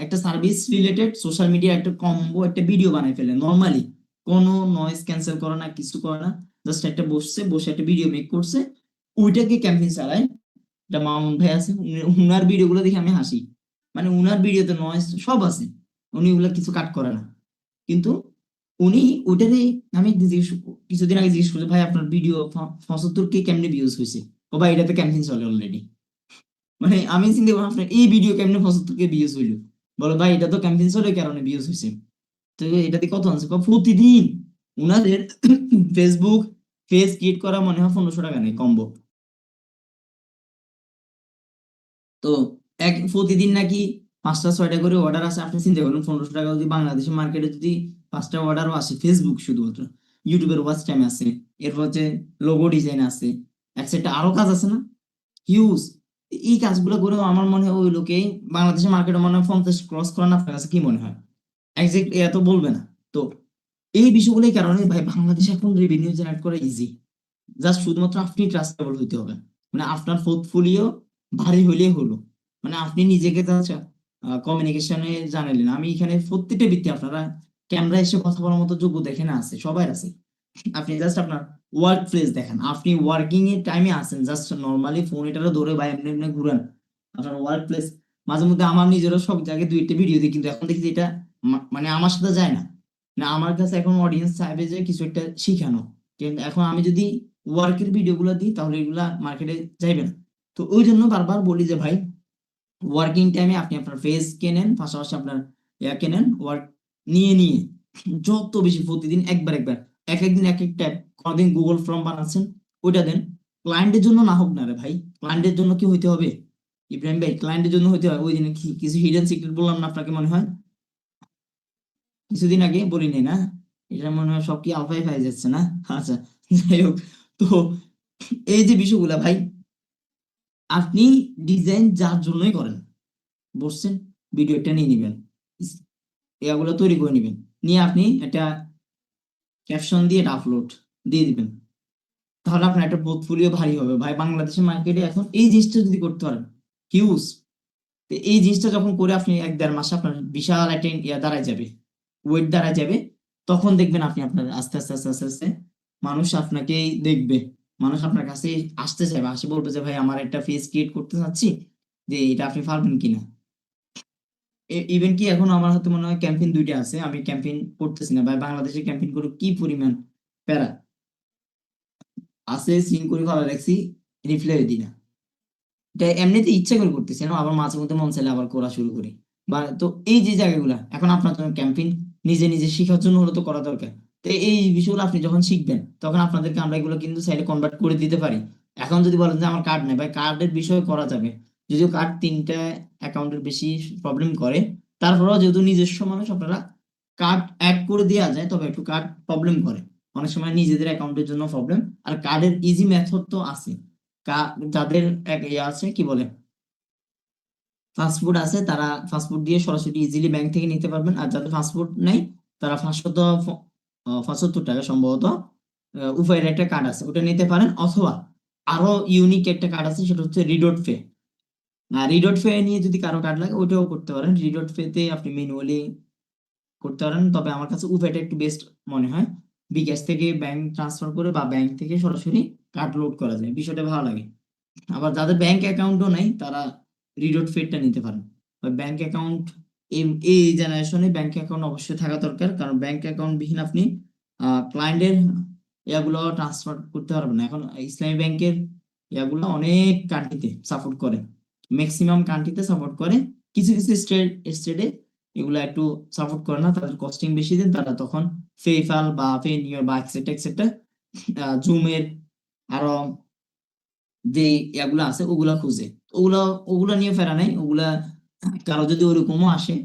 একটা সার্ভিস রিলেটেড সোশ্যাল মিডিয়া একটা কম্বো একটা ভিডিও বানায় ফেলে নর্মালি, কোনো নয়েজ ক্যান্সেল করে না, কিছু করে না, জাস্ট একটা বসে একটা ভিডিও মেক করছে, ওইটাকে ক্যাম্পেইন চালায়। এটা মামুন ভাই আছে, উনার ভিডিও গুলো দেখে আমি হাসি, মানে উনার ভিডিওতে নয়েজ সব আছে, উনি ওগুলা কিছু কাট করে না, কিন্তু উনি ওইটারে আমি কিছুদিন আগে জিজ্ঞেস করছি ভাই আপনার ভিডিও 75K কেমনে ভিউজ হয়েছে, ও ভাই এটাতে ক্যাম্পেইন চলে অলরেডি। মানে আমি চিন্তা করলাম আপনার এই ভিডিও কেমনে 75K ভিউজ হইলো, বলো ভাই এটা তো ক্যাম্পেইন চলে কারণে ভিউজ হয়েছে। তো এটাতে কত আনছে প্রতিদিন উনাদের ফেসবুক পেজ ক্রিয়েট করা মনে হয় 1500 টাকা নেই কম্বো। তো প্রতিদিন নাকি 5টা 6টা করে অর্ডার আসে, আপনি চিন্তা করুন 1500 টাকা যদি বাংলাদেশের মার্কেটে যদি 5টা অর্ডারও আসে, ফেসবুক শুধুমাত্র, ইউটিউবের ওয়াচ টাইম আছে, এরপর হচ্ছে লোগো ডিজাইন আছে, একসাথে আরো কাজ আছে না হিউজ। এই কাজগুলো করেও আমার মনে হয় ওই লোকেই বাংলাদেশের মার্কেটে মনে হয় 50 ক্রস করা না, আপনার কাছে কি মনে হয়? এক্সাক্ট এত বলবে না। তো এই বিষয়গুলোর কারণে ভাই বাংলাদেশে এখন রেভিনিউ জেনারেট করা ইজি, জাস্ট শুধুমাত্র আপনি ট্রাস্টেবল হইতে হবে, মানে আপনার পোর্টফোলিও ভারী হইলেই হলো, মানে আপনি নিজেকে কমিউনিকেশনে জানালেন। আমি এখানে প্রত্যেকটা ভিত্তি আপনারা ক্যামেরা এসে কথা বলার মতো যোগ্য দেখেন আছে, সবাই আছে, আপনি জাস্ট আপনার ওয়ার্ক প্লেস দেখেন, আপনি ওয়ার্কিং এর টাইমে আছেন, জাস্ট নর্মালি ফোন এটারও ধরে বা এমনি এমনি ঘুরান আপনার ওয়ার্ক প্লেস। মাঝে মধ্যে আমার নিজেরও সব জায়গায় 2-1টা ভিডিও দিই, কিন্তু এখন দেখি যে এটা মানে আমার সাথে যায় না, না আমার কাছে এখন অডিয়েন্স চাইবে যে কিছু একটা শিখানো, কিন্তু এখন আমি যদি ওয়ার্কের ভিডিও গুলো দিই তাহলে এগুলা মার্কেটে যাইবে না। তো ওই জন্য বারবার বলি যে ভাই ওয়ার্কিং টাইমে আপনি আপনার ফেস কেনেন, পাশাপাশি আপনার কেনেন ওয়ার্ক নিয়ে নিয়ে যত বেশি প্রতিদিন একবার এক একদিন এক এক ট্যাব, কোনদিন গুগল ফর্ম বানাচ্ছেন ওইটা দেন, ক্লায়েন্টের জন্য না হোক না রে ভাই, ক্লায়েন্টের জন্য কি হইতে হবে ইব্রাহিম ভাই, ক্লায়েন্টের জন্য হইতে হয়। ওই দিনে কিছু হিডেন সিক্রেট বললাম না আপনাকে মনে হয় কিছুদিন আগে বলিনি না, এটা মনে হয় সব কি আলফাই পাই যাচ্ছে না। আচ্ছা যাই হোক, তো এই যে বিষয়গুলা ভাই আপনি ডিজাইন যার জন্যই করেন, বসছেন ভিডিওটা নিয়ে নিবেন, এগুলো তৈরি করে নিবেন, নিয়ে আপনি একটা ক্যাপশন দিয়ে আপলোড দিয়ে দিবেন, তাহলে আপনার একটা পোর্টফোলিও ভারী হবে ভাই। বাংলাদেশের মার্কেটে এখন এই জিনিসটা যদি করতে পারেন হিউজ, তো এই জিনিসটা যখন করে আপনি 1-1.5 মাসে আপনার বিশাল একটা দাঁড়ায় যাবে, ওয়েট দাঁড়ায় যাবে, তখন দেখবেন আপনি আপনার আস্তে আস্তে আস্তে আস্তে আস্তে মানুষ আপনাকেই দেখবে, মানুষ আপনার কাছে আসতে চাইবে, আসে বলবে যে ভাই আমার একটা ফেস ক্রিয়েট করতে চাচ্ছি, যে এটা আপনি পারবেন কিনা। ইভেন কি এখন আমার হাতে মনে হয় ক্যাম্পেইন 2টা আছে, আমি ক্যাম্পেইন করতেছি না ভাই, বাংলাদেশের ক্যাম্পেইন গুলো কি পরিমাণ প্যারা আছে, সিন করে ভালো রাখছি, রিপ্লাই দিই না, এটা এমনিতে ইচ্ছা করে করতেছি না, আবার মাঝে মধ্যে মন চাইলে আবার করা শুরু করি। বা তো এই যে জায়গাগুলা এখন আপনার জন্য ক্যাম্পেইন নিজে নিজে শেখার জন্য হলো তো করা দরকার। তো এই বিষয়গুলো আপনি যখন শিখবেন তখন আপনাদেরকে আমরা এগুলো কিন্তু চাইলে কনভার্ট করে দিতে পারি। এখন যদি বলেন যে আমার কার্ড নেই ভাই, কার্ডের বিষয়ে করা যাবে, যদিও কার্ড 3টা অ্যাকাউন্টের বেশি প্রবলেম করে, তারপরেও যেহেতু নিজস্ব মানুষ আপনারা কার্ড অ্যাড করে দেওয়া যায়, তবে একটু কার্ড প্রবলেম করে অনেক সময় নিজেদের অ্যাকাউন্টের জন্য প্রবলেম। আর কার্ডের ইজি মেথড তো আছে, যাদের আছে কি বলে ফাস্টফুড আছে, তারা ফাস্টফুড দিয়ে সরাসরি ইজিলি ব্যাংক থেকে নিতে পারবেন, আর যাদের ফাস্টফুড নেই তারা 575 টাকা সম্ভবত উপায়ের একটা কার্ড আছে, ওটা নিতে পারেন, অথবা আরো ইউনিক একটা কার্ড আছে, সেটা হচ্ছে রিডট পে। রিডট পে নিয়ে যদি কারো কার্ড লাগে ওটাও করতে পারেন, রিডট পে তে আপনি ম্যানুয়ালি করতে পারেন, তবে আমার কাছে উপায়টা একটু বেস্ট মনে হয়, বিকাশ থেকে ব্যাংক ট্রান্সফার করে বা ব্যাংক থেকে সরাসরি কার্ড লোড করা যায়, বিষয়টা ভালো লাগে। আবার যাদের ব্যাংক অ্যাকাউন্টও নাই তারা রিডট ফেডটা নিতে পারেন। ব্যাংক অ্যাকাউন্ট এই জেনারেশনে ব্যাংক অ্যাকাউন্ট অবশ্যই থাকা দরকার, কারণ ব্যাংক অ্যাকাউন্ট বিহীন আপনি ক্লায়েন্টের ইয়াগুলো ট্রান্সফার করতে পারবেন না। এখন ইসলামী ব্যাংকের ইয়াগুলো অনেক কান্ট্রিতে সাপোর্ট করে, ম্যাক্সিমাম কান্ট্রিতে সাপোর্ট করে, কিছু কিছু স্টেটে এগুলো একটু সাপোর্ট করে না, তাদের কস্টিং বেশি দেন, তারা তখন পেফাল বা পেনিয়র বা এক্সেট্রা জুমের আরো যে ইয়াগুলো আছে ওগুলা খুঁজে, ওগুলা নিয়ে ফেরা নাই, ওগুলা কারো যদি ওইরকমও আসে,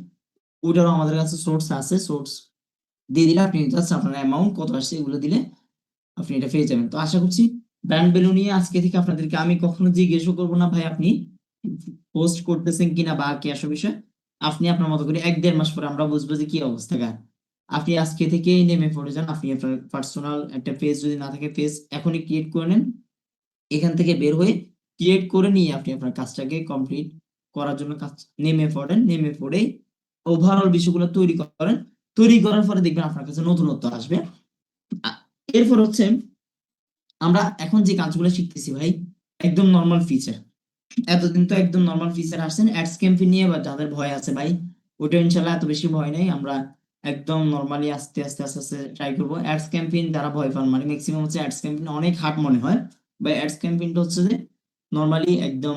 ওইটারও আমাদের কাছে সোর্স আছে, সোর্স দিয়ে দিলে আপনি জাস্ট আপনার অ্যামাউন্ট কত আসছে এগুলো দিলে আপনি এটা পেয়ে যাবেন। তো আশা করছি ব্র্যান্ড ভ্যালু নিয়ে আজকে থেকে আপনাদেরকে আমি কখনো জিজ্ঞেসও করবো না ভাই আপনি পোস্ট করতেছেন কিনা বা কি আসল বিষয়, আপনি আপনার মতো করে 1-1.5 মাস পরে আমরা বুঝবো যে কি অবস্থা কার। আপনি আজকে থেকেই নেমে পড়ে যান, আপনি আপনার পার্সোনাল একটা পেজ যদি না থাকে পেজ এখনই ক্রিয়েট করে নেন, এখান থেকে বের হয়ে ক্রিয়েট করে নিয়ে আপনি আপনার কাজটাকে কমপ্লিট করার জন্য কাজ নেমে পড়েন, নেমে পড়ে ওভারঅল বিষয়গুলো তৈরি করেন, তৈরি করার পরে দেখবেন আপনার কাছে নতুনত্ব আসবে। এরপর হচ্ছে আমরা এখন যে কাজগুলো শিখতেছি ভাই একদম নর্মাল ফিচার, এতদিন তো একদম নর্মাল ফিচার আসছেন অ্যাডস ক্যাম্পেইন নিয়ে, বা যাদের ভয় আছে ভাই ওটা ইনশাল্লাহ এত বেশি ভয় নেই, আমরা একদম নর্মালি আস্তে আস্তে আস্তে আস্তে ট্রাই করবো। অ্যাডস ক্যাম্পেইন যারা ভয় পান মানে ম্যাক্সিমাম হচ্ছে অ্যাডস ক্যাম্পেইন অনেক হার্ড মনে হয়, বা অ্যাডস ক্যাম্পেইনটা হচ্ছে যে নর্মালি একদম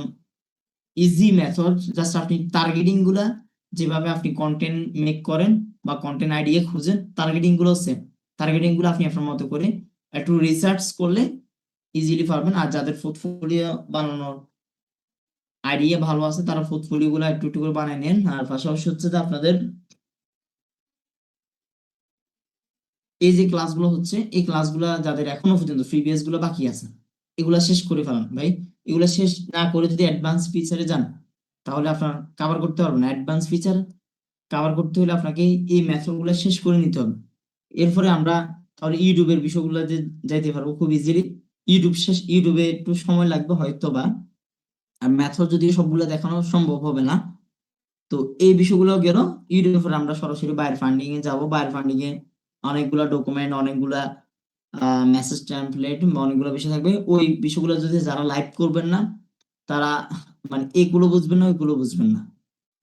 ইজি মেথড, জাস্ট আপনি টার্গেটিং গুলা যেভাবে আপনি কন্টেন্ট মেক করেন বা কন্টেন্ট আইডিয়া খুঁজেন টার্গেটিং গুলো সেম, টার্গেটিং গুলো আপনি আপনার মতো করে একটু রিসার্চ করলে ইজিলি পারবেন। আর যাদের পোর্টফোলিও বানানোর আইডিয়া ভালো আছে তারা পোর্টফোলিও গুলো একটু একটু করে বানিয়ে নেন। আর পাশাপাশি হচ্ছে যে আপনাদের এই যে ক্লাসগুলো হচ্ছে এই ক্লাসগুলো যাদের এখনো পর্যন্ত প্রিভিয়াস গুলো বাকি আছে এগুলা শেষ করে ফেলান ভাই, এগুলা শেষ না করে যদি অ্যাডভান্স ফিচারে যান তাহলে আপনার কভার করতে পারবেন না। অ্যাডভান্স ফিচার কভার করতে হলে আপনাকে এই মেথড গুলো শেষ করে নিতে হবে, এরপরে আমরা তাহলে ইউটিউবের বিষয়গুলো যে যাইতে পারবো খুব ইজিলি। ইউটিউবে একটু সময় লাগবে হয়তো বা, আর মেথড যদি সবগুলো দেখানো সম্ভব হবে না, তো এই বিষয়গুলো গেল ইউটিউবের পরে আমরা সরাসরি বায়ার ফান্ডিং এ যাব। বায়ার ফান্ডিং এ অনেকগুলা ডকুমেন্ট, অনেকগুলা মেসেজ টেমপ্লেট, অনেকগুলো বিষয় থাকবে। ওই বিষয়গুলো যদি যারা লাইভ করবেন না তারা মানে এগুলো বুঝবেন না ওইগুলো বুঝবেন না,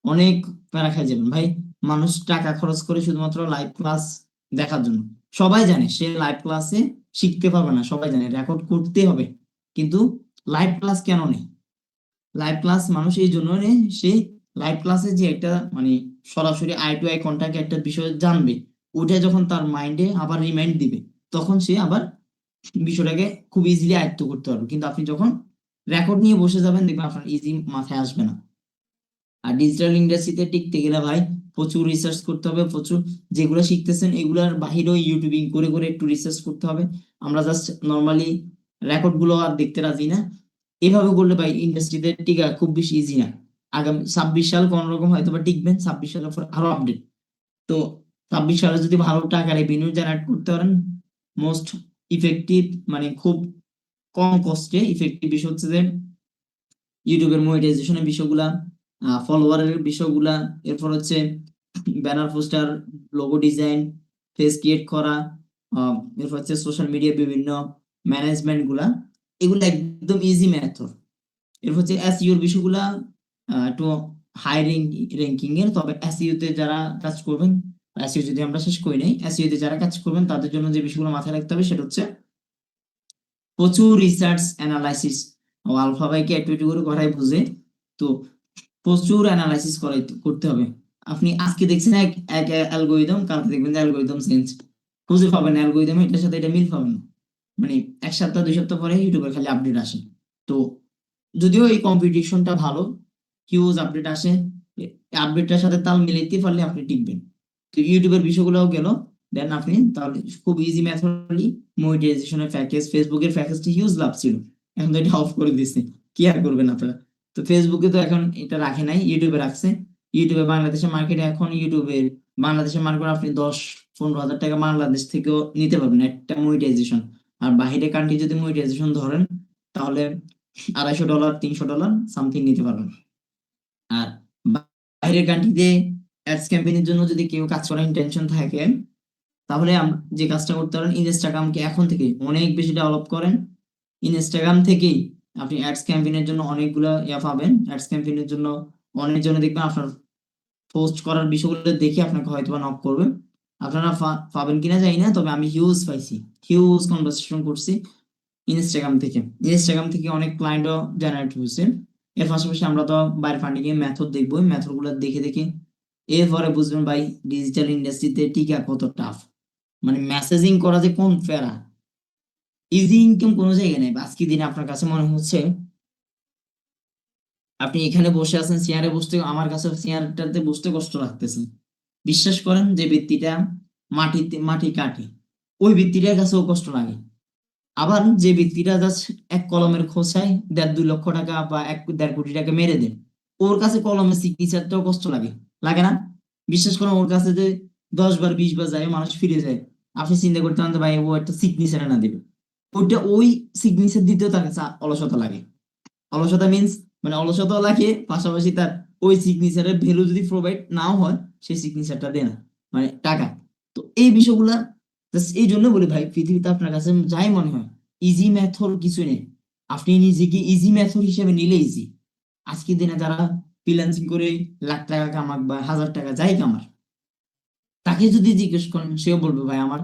অনেক প্যারা খাই যাবেন ভাই। মানুষ টাকা খরচ করে শুধুমাত্র লাইভ ক্লাস দেখার জন্য, সবাই জানে সে লাইভ ক্লাসে শিখতে পারবে না, সবাই জানে রেকর্ড করতে হবে, কিন্তু লাইভ ক্লাস কেন নেই? লাইভ ক্লাস মানুষ এই জন্য নেই, সে লাইভ ক্লাসে যে একটা মানে সরাসরি আই টু আই কন্টাক্ট একটা বিষয় জানবে, ওটা যখন তার মাইন্ডে আবার রিমাইন্ড দিবে তখন সে আবার বিষয়টাকে খুব ইজিলি আয়ত্ত করতে পারবে। কিন্তু আপনি যখন রেকর্ড নিয়ে বসে যাবেন দেখবেন আপনার ইজি মাথায় আসবে না। আর ডিজিটাল ইন্ডাস্ট্রিতে টিকতে গেলে ভাই প্রচুর রিসার্চ করতে হবে, প্রচুর যেগুলো শিখতেছেন এগুলার বাহিরেও ইউটিউবিং করে করে একটু রিসার্চ করতে হবে। আমরা জাস্ট নর্মালি রেকর্ড গুলো আর দেখতে রাজি না, এভাবে করলে ভাই ইন্ডাস্ট্রিতে টিকা খুব বেশি ইজি না। আগামী 26 সাল কোন রকম হয়তো বা টিকবেন, 26 সালের পর আরো আপডেট। তো 26 সালে যদি ভালো টাকা রেভিনিউ জেনারেট করতে পারেন মোস্ট ইফেক্টিভ মানে খুব কম কস্টে ইফেক্টিভ বিষয় হচ্ছে যে ইউটিউবের মনিটাইজেশনের বিষয়গুলা, ফলোয়ারের বিষয়গুলা, এরপর হচ্ছে banner poster, logo design, face create করা, এরপর হচ্ছে সোশ্যাল মিডিয়া বিভিন্ন ম্যানেজমেন্ট গুলা, এগুলো একদম ইজি মেথড। এরপর হচ্ছে এসইও এর বিষয়গুলা একটু হাই র্যাঙ্কিং এর, তবে এসইও তে যারা কাজ করবেন, এসইও যদি আমরা শেষ করি নাই, এসইও তে যারা কাজ করবেন তাদের জন্য যে বিষয়গুলো মাথায় রাখতে হবে সেটা হচ্ছে প্রচুর রিসার্চ অ্যানালাইসিস। ও আলফা ভাইকে একটু একটু করে কথাই বুঝে, তো প্রচুর অ্যানালাইসিস করতে হবে। আপনি আজকে দেখছেন এক এক অ্যালগোরিদম, কালকে দেখবেন যে অ্যালগোরিদম চেঞ্জ, খুঁজে পাবেন অ্যালগোরিদম এটার সাথে এটা মিল পাবেন না, মানে 1 সপ্তাহ 2 সপ্তাহ পরে ইউটিউবের খালি আপডেট আসে। তো যদিও এই কম্পিটিশনটা ভালো, হিউজ আপডেট আসে, আপডেটটার সাথে তাল মিলাইতে পারলে আপনি টিকবেন। তো ইউটিউবের বিষয়গুলোও গেল, দেন আপনি তাহলে খুব ইজি মেথডলি মনিটাইজেশনের প্যাকেজ, ফেসবুকের প্যাকেজটি হিউজ লাভ ছিল, এখন তো এটা অফ করে দিচ্ছে, কি আর করবেন আপনারা। তো ফেসবুকে তো এখন এটা রাখে নাই, ইউটিউবে রাখছে। ইউটিউবে বাংলাদেশের মার্কেটে এখন ইউটিউবের বাংলাদেশের মার্কেট আপনি 10-15 হাজার টাকা বাংলাদেশ থেকেও নিতে পারবেন একটা মনিটাইজেশন। আর বাইরে কান্ট্রি যদি মনিটাইজেশন ধরেন তাহলে $250 $300 সামথিং নিতে পারবেন। আর বাইরের কান্ট্রিতে অ্যাডস ক্যাম্পেইনের জন্য যদি কেউ কাজ করার ইন্টেনশন থাকে তাহলে যে কাজটা করতে পারেন, ইনস্টাগ্রামকে এখন থেকে অনেক বেশি ডেভেলপ করেন। ইনস্টাগ্রাম থেকেই আপনি অ্যাডস ক্যাম্পেইনের জন্য অনেকগুলো পাবেন, অ্যাডস ক্যাম্পেইনের জন্য অনেক জন দেখবেন আপনার পোস্ট করার বিষয়গুলো দেখে আপনাকে হয়তো বা নক করবে। আপনারা পাবেন কিনা জানি না, তবে আমি হিউজ পাইছি, হিউজ কনভারসেশন করছি ইনস্টাগ্রাম থেকে। ইনস্টাগ্রাম থেকে অনেক ক্লায়েন্টও জেনারেট হয়েছে। এর পাশাপাশি আমরা তো বাইরে ফান্ডিং এর মেথড দেখবো, মেথড গুলো দেখে দেখে এরপরে বুঝবেন ভাই ডিজিটাল ইন্ডাস্ট্রিতে টিকা কত টাফ, মানে মেসেজিং করা যে কোন ফেরা, ইজি ইনকাম কোনো জায়গায় নেই। আজকে দিনে আপনার কাছে মনে হচ্ছে আপনি এখানে বসে আছেন চেয়ারে বসতে, আমার কাছে চেয়ারটাতে বসতে কষ্ট লাগতেছে। বিশ্বাস করেন যে ব্যক্তিটা মাটি কাটে ওই ব্যক্তিটার কাছেও কষ্ট লাগে। আবার যে ব্যক্তিটা জাস্ট এক কলমের খোঁচায় 1.5-2 লক্ষ টাকা বা 1-1.5 কোটি টাকা মেরে দেন, ওর কাছে কলমের সিগনেচারটাও কষ্ট লাগে, লাগে না? বিশ্বাস করেন ওর কাছে যে 10 বার 20 বার যায় মানুষ ফিরে যায়, আপনি চিন্তা করতে পারেন যে ভাই ও একটা সিগনেচার না দেবে, ওই সিগনেচার দিতেও তার কাছে অলসতা লাগে। অলসতা মিন্স মানে অলসতাও লাগে, পাশাপাশি তার ওই সিগনেচারের ভ্যালু যদি প্রোভাইড নাও হয় সেই সিগনেচারটা দেয় না, মানে টাকা। তো এই বিষয়গুলা just এই জন্য বলি ভাই, পৃথিবীতে আপনার কাছে যাই মনে হয় ইজি মেথড কিছু নেই, আপনি নিজেকে ইজি মেথড হিসেবে নিলে ইজি। আজকের দিনে যারা ফ্রিল্যান্সিং করে লাখ টাকা কামাক বা 1000 টাকা যাই কামার, তাকে যদি জিজ্ঞেস করেন সেও বলবে ভাই আমার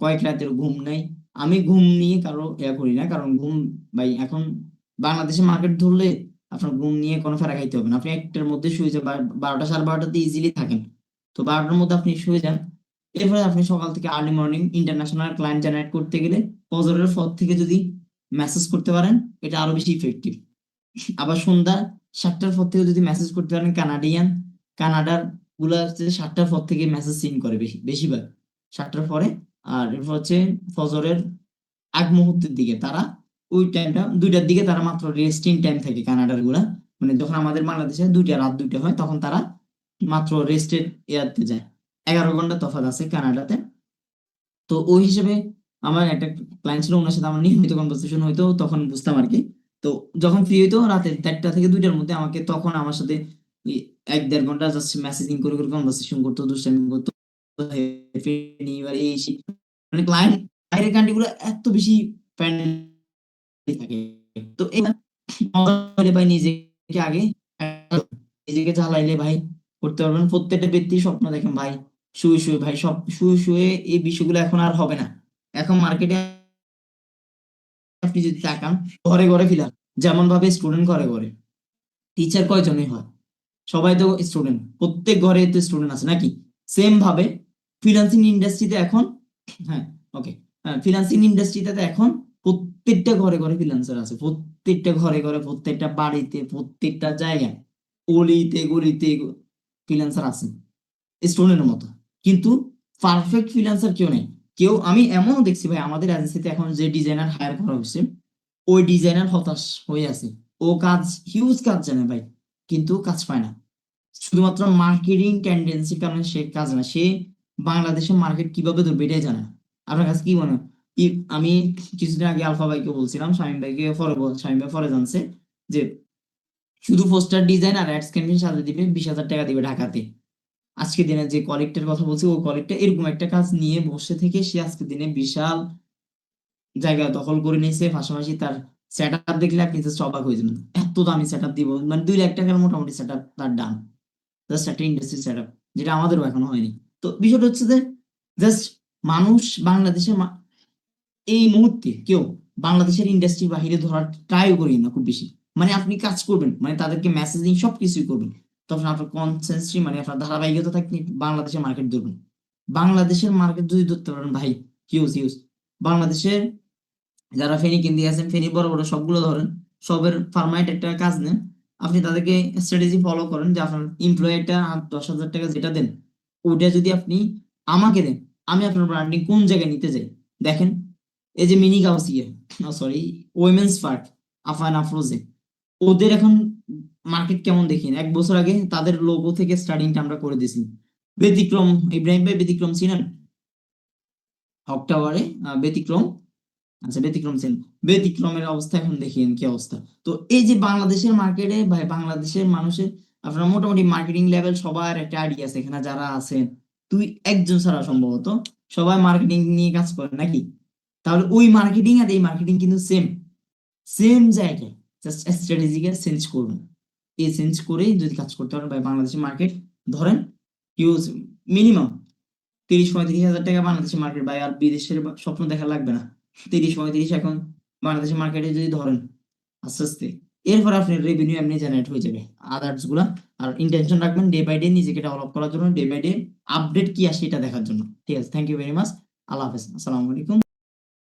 কয়েক রাতের ঘুম নাই। আমি ঘুম নিয়ে কারো করি না, কারণ ঘুম ভাই এখন বাংলাদেশে মার্কেট ধরলে আপনার ঘুম নিয়ে কোনো ফেরা খাইতে হবে না, আপনি 1টার মধ্যে শুয়ে যান, 12টা 12:30-তে ইজিলি থাকেন, তো 12টার মধ্যে আপনি শুয়ে যান। এরপরে আপনি সকাল থেকে early morning international client generate করতে গেলে ফজরের পর থেকে যদি মেসেজ করতে পারেন এটা আরো বেশি ইফেক্টিভ। আবার সন্ধ্যা 7টার পর থেকে যদি মেসেজ করতে পারেন, কানাডার গুলা হচ্ছে 7টার পর থেকে মেসেজ সিন করে বেশিরভাগ 7টার পরে। আর এরপর হচ্ছে ফজরের আগ মুহূর্তের দিকে তারা ওই টাইমটা 2টার দিকে তারা মাত্র রেস্টিং টাইম থাকে কানাডার গুলা, মানে যখন আমাদের বাংলাদেশে রাত 2টা হয় তখন তারা মাত্র রেস্টের ইয়াতে যায়। 11 ঘন্টা তফাৎ আছে কানাডাতে। তো ওই হিসেবে আমার একটা ক্লায়েন্ট ছিল, ওনার সাথে আমার নিয়মিত কনভারসেশন হইতো, তখন বুঝতাম আর কি। তো যখন ফ্রি হইতো রাতে 1টা থেকে 2টার মধ্যে আমাকে তখন আমার সাথে 1-1.5 ঘন্টা জাস্ট মেসেজিং করে করে কনভারসেশন করতো, দুষ্টামি করতো, এবার এই সেই। মানে ক্লায়েন্ট বাইরের কান্ট্রি গুলো এত বেশি ফ্রেন্ডলি থাকে। তো এই ভাই নিজেকে আগে নিজেকে জ্বালাইলে ভাই করতে পারবেন। প্রত্যেকটা ব্যক্তি স্বপ্ন দেখেন ভাই শুয়ে শুয়ে, ভাই সব শুয়ে শুয়ে এই বিষয়গুলো এখন আর হবে না। এখন মার্কেটে আপনি যদি তাকান ঘরে ঘরে ফিলার, যেমন ভাবে স্টুডেন্ট ঘরে ঘরে, টিচার কয়জনই হয়, সবাই তো স্টুডেন্ট, প্রত্যেক ঘরে তো স্টুডেন্ট আছে নাকি? সেম ভাবে ফ্রিল্যান্সিং ইন্ডাস্ট্রিতে এখন, হ্যাঁ ওকে, হ্যাঁ ফ্রিল্যান্সিং ইন্ডাস্ট্রিতে এখন প্রত্যেকটা ঘরে ঘরে ফ্রিল্যান্সার আছে, প্রত্যেকটা ঘরে ঘরে, প্রত্যেকটা বাড়িতে, প্রত্যেকটা জায়গায়, অলিতে গলিতে ফ্রিল্যান্সার আছে স্টুডেন্টের মতো। কিন্তু পারফেক্ট ফ্রিল্যান্সার কেউ নেই। আমি এমনও দেখছি ভাই আমাদের এজেন্সিতে এখন যে ডিজাইনার হায়ার করা হয়েছে, ওই ডিজাইনার হতাশ হয়ে আছে, ও হিউজ কাজ জানে ভাই কিন্তু কাজ পায় না, শুধুমাত্র মার্কেটিং টেন্ডেন্সির কারণে সে কাজ না, সে বাংলাদেশের মার্কেট কিভাবে ধরবে এটাই জানে না। আপনার কাছে কি মনে হয়? আমি কিছুদিন আগে আলফা ভাইকে বলছিলাম, শামীম ভাইকে শামীম ভাই পরে জানছে যে শুধু পোস্টার ডিজাইন আর অ্যাডস ক্যাম্পেইন সাজিয়ে দিবে, 20,000 টাকা দিবে ঢাকাতে। আজকে দিনে যে কলিগটার কথা বলছি, ওই কলিগটা এরকম একটা কাজ নিয়ে বসে থেকে সে আজকে দিনে বিশাল জায়গা দখল করে নিয়েছে, পাশাপাশি তার সেট আপ দেখলে আপনি জাস্ট অবাক হয়ে যাবেন, এত দামি সেট আপ দিব, মানে 2 লাখ টাকার মোটামুটি সেট আপ তার ডান, জাস্ট একটা ইন্ডাস্ট্রি সেট আপ, যেটা আমাদেরও এখনো হয়নি। তো বিষয়টা হচ্ছে যে জাস্ট মানুষ বাংলাদেশের এই মুহূর্তে কেউ বাংলাদেশের ইন্ডাস্ট্রি বাহিরে ধরার ট্রাই করি না খুব বেশি। মানে আপনি কাজ করবেন, মানে তাদেরকে মেসেজিং সবকিছুই করবেন, তখন আপনার কনসেন্সি মানে আপনার ধারাবাহিকতা থাকলে বাংলাদেশের মার্কেট ধরবেন। বাংলাদেশের মার্কেট যদি ধরতে পারেন ভাই হিউজ। বাংলাদেশের যারা ফেনী কেন্দ্রে আছেন, ফেনী বড় বড় সবগুলো ধরেন, সবের ফার্মাইট একটা কাজ নেন, আপনি তাদেরকে স্ট্র্যাটেজি ফলো করেন যে আপনার এমপ্লয়িটা 10,000 টাকা যেটা দেন ওটা যদি আপনি আমাকে দেন, আমি আপনার ব্র্যান্ডিং কোন জায়গায় নিতে যাই। দেখেন এই যে mini Gausia, sorry women's park, আফান আফরোজে, ওদের এখন মার্কেট কেমন দেখেন। 1 বছর আগে তাদের লোগো থেকে স্টার্টিংটা আমরা করে দিয়েছি। ব্যতিক্রম, ইব্রাহিম ভাই ব্যতিক্রম চিনেন? হক টাওয়ারে ব্যতিক্রম, আচ্ছা ব্যতিক্রম সেন, ব্যতিক্রমের অবস্থা এখন দেখেন কি অবস্থা। তো এই যে বাংলাদেশের মার্কেটে ভাই বাংলাদেশের মানুষের আপনার মোটামুটি মার্কেটিং লেভেল সবার একটা আইডিয়া আছে, এখানে যারা আছেন তুই একজন ছাড়া সম্ভবত সবাই মার্কেটিং নিয়ে কাজ করে নাকি? তাহলে ওই মার্কেটিং আর এই মার্কেটিং কিন্তু সেম জায়গায়, জাস্ট স্ট্র্যাটেজিকে চেঞ্জ করুন। এই চেঞ্জ করেই যদি কাজ করতে পারেন ভাই বাংলাদেশের মার্কেট ধরেন হিউজ, মিনিমাম 30-35 হাজার টাকা বাংলাদেশের মার্কেট ভাই, আর বিদেশের স্বপ্ন দেখা লাগবে না। 30-35 এখন বাংলাদেশের মার্কেটে যদি ধরেন আস্তে আস্তে, এরপর আপনার রেভিনিউ এমনি জেনারেট হয়ে যাবে আদার্স গুলা। আর ইন্টেনশন রাখবেন ডে বাই ডে নিজেকে ডেভেলপ করার জন্য, ডে বাই ডে আপডেট কি আসে এটা দেখার জন্য। ঠিক আছে, থ্যাংক ইউ ভেরি মাচ, আল্লাহ হাফেজ, আসসালামু আলাইকুম।